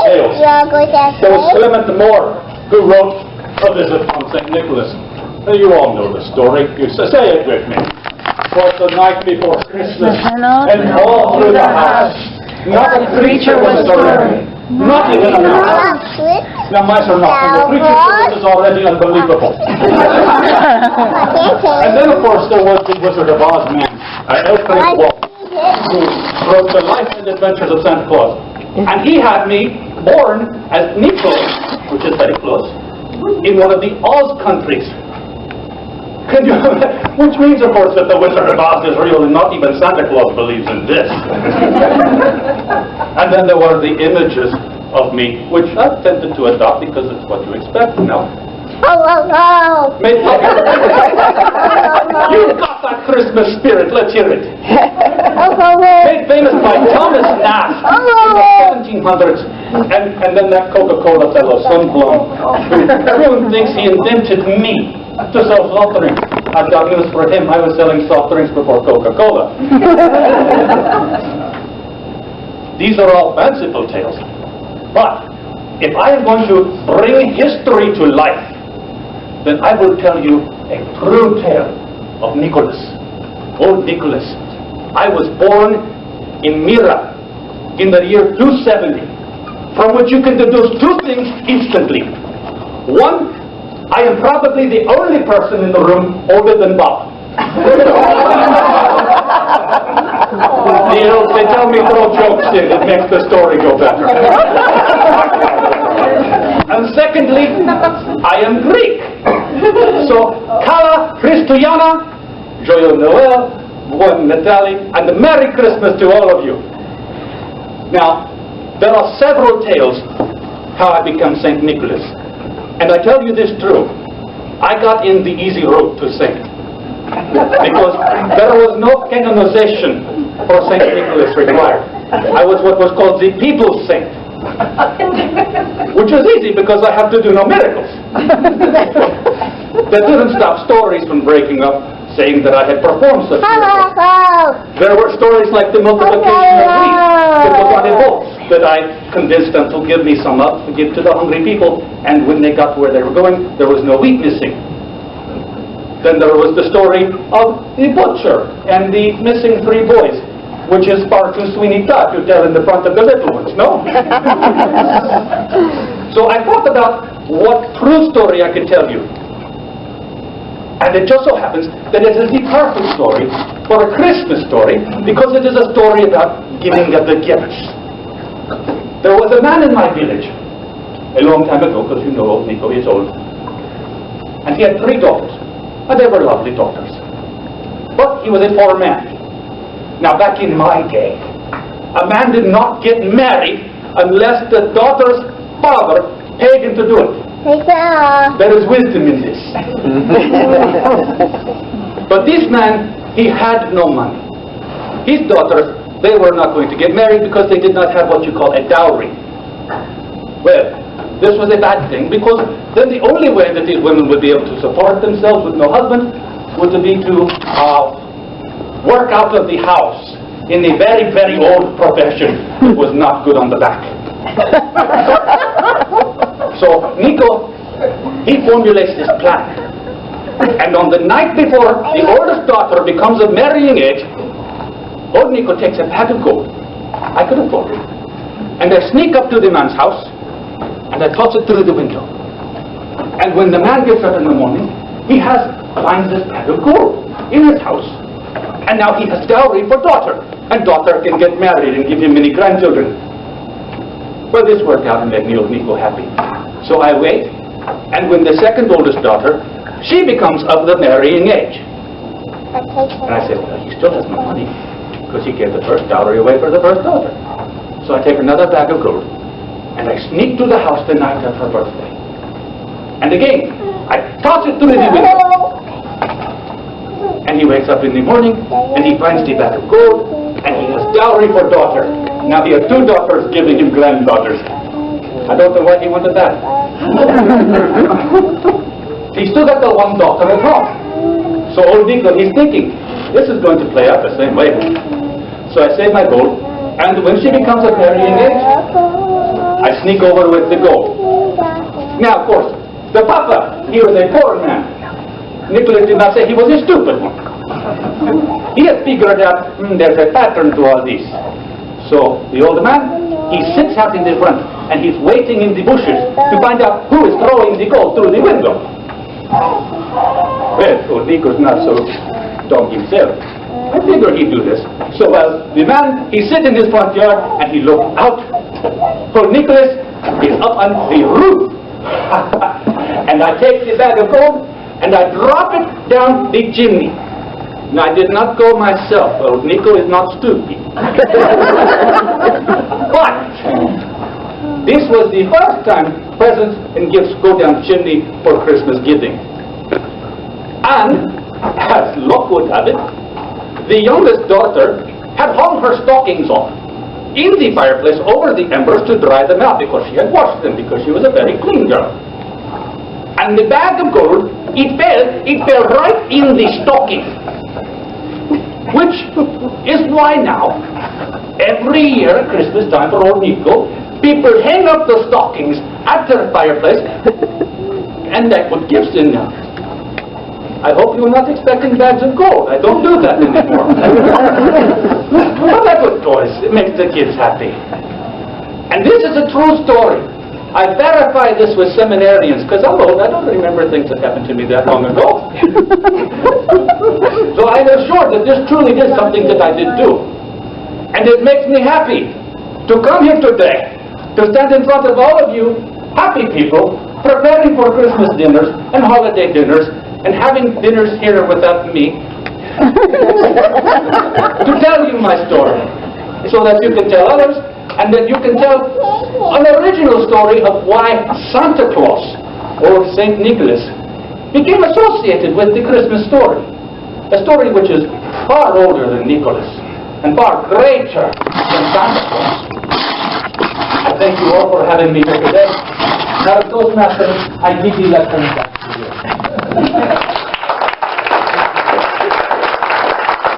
tales. There was Clement Moore, who wrote a visit on St. Nicholas. You all know the story. You say it with me. Was the night before Christmas, and all through the house, not a creature was stirring, not even a mouse. Now, mice are not, and the creature is already unbelievable. And then, of course, there was the Wizard of Oz man, Alfred Wolf, who wrote The Life and Adventures of Santa Claus. And he had me born as Nico, which is very close, in one of the Oz countries. Which means, of course, that the Wizard of Oz is real, and not even Santa Claus believes in this. And then there were the images of me, which I've tended to adopt because it's what you expect, you know. You've got that Christmas spirit, let's hear it. Made famous by Thomas Nash in the 1700s, and then that Coca-Cola fellow, Sunblown. Everyone thinks he invented me to sell soft drinks. I've got news for him. I was selling soft drinks before Coca-Cola. These are all fanciful tales. But if I am going to bring history to life, then I will tell you a true tale of Nicholas. Old Nicholas. I was born in Mira in the year 270, from which you can deduce two things instantly. One, I am probably the only person in the room older than Bob. You know, they tell me throw jokes in, it makes the story go better. And secondly, I am Greek. So, Kala Christiana, Joyeux Noël, Bon Natali, and a Merry Christmas to all of you. Now, there are several tales how I became St. Nicholas. And I tell you this true, I got in the easy road to saint. Because there was no canonization for St. Nicholas required. I was what was called the people's saint. Which was easy because I have to do no miracles. That didn't stop stories from breaking up, saying that I had performed such miracles. There were stories like the multiplication of wheat that was on a boat that I convinced them to give me some up to give to the hungry people, and when they got to where they were going, there was no wheat missing. Then there was the story of the butcher and the missing 3 boys, which is far too Sweeney Todd to tell in the front of the little ones, no? So I thought about what true story I could tell you. And it just so happens that it is the perfect story for a Christmas story, because it is a story about giving of the gifts. There was a man in my village a long time ago, because you know old Nico is old, and he had 3 daughters, and they were lovely daughters. But he was a poor man. Now, back in my day, a man did not get married unless the daughter's father paid him to do it. There is wisdom in this. But this man, he had no money. His daughters, they were not going to get married because they did not have what you call a dowry. Well, this was a bad thing, because then the only way that these women would be able to support themselves with no husband would be to work out of the house in a very, very old profession that was not good on the back. So Nico, he formulates this plan. And on the night before the oldest daughter becomes of marrying age, old Nico takes a bag of gold. I could afford it. And I sneak up to the man's house, and I toss it through the window. And when the man gets up in the morning, he finds this bag of gold in his house. And now he has dowry for daughter. And daughter can get married and give him many grandchildren. Well, this worked out and made me old Nico happy. So I wait, and when the second oldest daughter, she becomes of the marrying age. And I said, well, he still has no money, because he gave the first dowry away for the first daughter. So I take another bag of gold, and I sneak to the house the night of her birthday. And again, I toss it through the window. And he wakes up in the morning, and he finds the bag of gold, and he has dowry for daughter. Now he has 2 daughters giving him granddaughters. I don't know why he wanted that. He still got the 1 daughter at home. So old Nico, he's thinking, this is going to play out the same way. So I save my gold, and when she becomes of marrying age, I sneak over with the gold. Now, of course, the papa, he was a poor man. Nicholas did not say he was a stupid one. He had figured out there's a pattern to all this. So the old man, he sits out in the front and he's waiting in the bushes to find out who is throwing the gold through the window. Well, old Nico's not so dumb himself. I figured he'd do this. So the man, he sits in his front yard and he looks out. Old Nicholas is up on the roof. And I take the bag of gold and I drop it down the chimney. Now, I did not go myself. Old Nico is not stupid. But this was the first time presents and gifts go down the chimney for Christmas giving. And, as luck would have it, the youngest daughter had hung her stockings on in the fireplace over the embers to dry them out because she had washed them because she was a very clean girl. And the bag of gold, it fell right in the stocking. Which is why now, every year at Christmas time for old Nico, people hang up the stockings at their fireplace and they put gifts in them. I hope you're not expecting bags of gold. I don't do that anymore. But I put toys. It makes the kids happy. And this is a true story. I verify this with seminarians because I'm old. I don't remember things that happened to me that long ago. So I'm assured that this truly is something that I did do. And it makes me happy to come here today, to stand in front of all of you happy people, preparing for Christmas dinners and holiday dinners, and having dinners here without me, to tell you my story, so that you can tell others, and that you can tell an original story of why Santa Claus, or St. Nicholas, became associated with the Christmas story. A story which is far older than Nicholas, and far greater than Santa Claus. I thank you all for having me here today. Now, Toastmaster, I give the lecture back to you.